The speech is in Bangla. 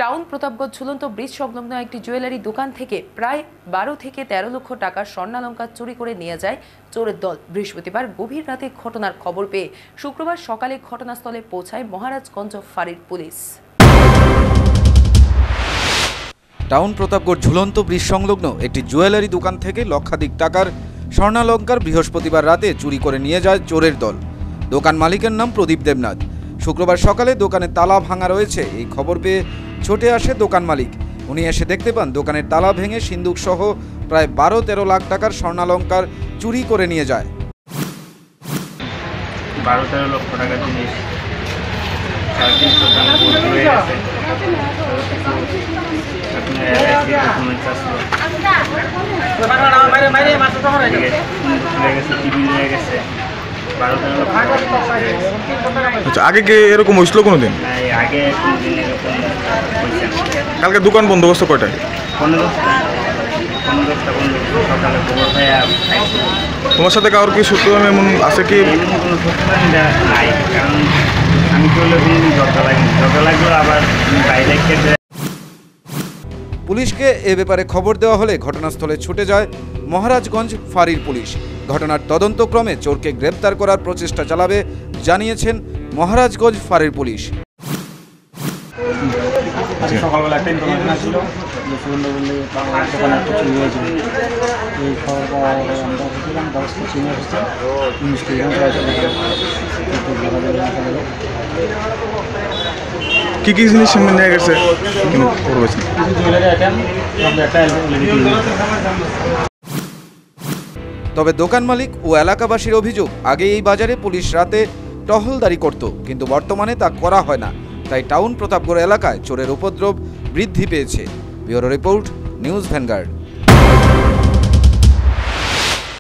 টাউন প্রতাপগড় ঝুলন্ত ব্রিজ সংলগ্ন একটি জুয়েলারি দোকান থেকে প্রায় 12 থেকে 13 লক্ষ টাকার স্বর্ণালংকার চুরি করে নিয়ে যায় চোরের দল। বৃহস্পতিবার গভীর রাতে ঘটনার খবর পেয়ে শুক্রবার সকালে ঘটনাস্থলে পৌঁছায় মহারাজগঞ্জ ফাঁড়ির পুলিশ। টাউন প্রতাপগড় ঝুলন্ত ব্রিজ সংলগ্ন একটি জুয়েলারি দোকান থেকে লক্ষাধিক টাকার স্বর্ণালংকার বৃহস্পতিবার রাতে চুরি করে নিয়ে যায় চোরের দল। দোকান মালিকের নাম প্রদীপ দেবনাথ। শুক্রবার সকালে দোকানের তালা ভাঙা রয়েছে এই খবর পেয়ে ছুটে আসে দোকান মালিক। উনি এসে দেখতে পান দোকানের তালা ভেঙে সিন্দুক সহ প্রায় 12-13 লাখ টাকার স্বর্ণালংকার চুরি করে নিয়ে যায়। 12-13 লক্ষ টাকার জিনিস আগে কি এরকম হয়েছিল কোনোদিন? কালকে দোকান বন্দোবস্ত কয়টায়? তোমার সাথে কারোর কি সূত্র এমন আছে কি? পুলিশকে এ ব্যাপারে খবর দেওয়া হলে ঘটনাস্থলে ছুটে যায় মহারাজগঞ্জ ফাঁড়ির পুলিশ। ঘটনার তদন্তক্রমে চোরকে গ্রেপ্তার করার প্রচেষ্টা চালাবে জানিয়েছেন মহারাজগঞ্জ ফাঁড়ির পুলিশ। সকালবেলা একটা ইনফরমেশন আসছিল যে সুন্দরবনে দোকানে একটা চুরি হয়েছিল। এই খবর আমরা বুঝলাম দশটা চুরি হয়েছে, মিষ্টি কি কি জিনিস নিয়ে গেছে? কিছু জুয়েলারি আইটেম, একটা তবে দোকান মালিক ও এলাকাবাসীর অভিযোগ, আগে এই বাজারে পুলিশ রাতে টহলদারি করত, কিন্তু বর্তমানে তা করা হয় না। তাই টাউন প্রতাপগড় এলাকায় চোরের উপদ্রব বৃদ্ধি পেয়েছে। Bureau report, news vanguard.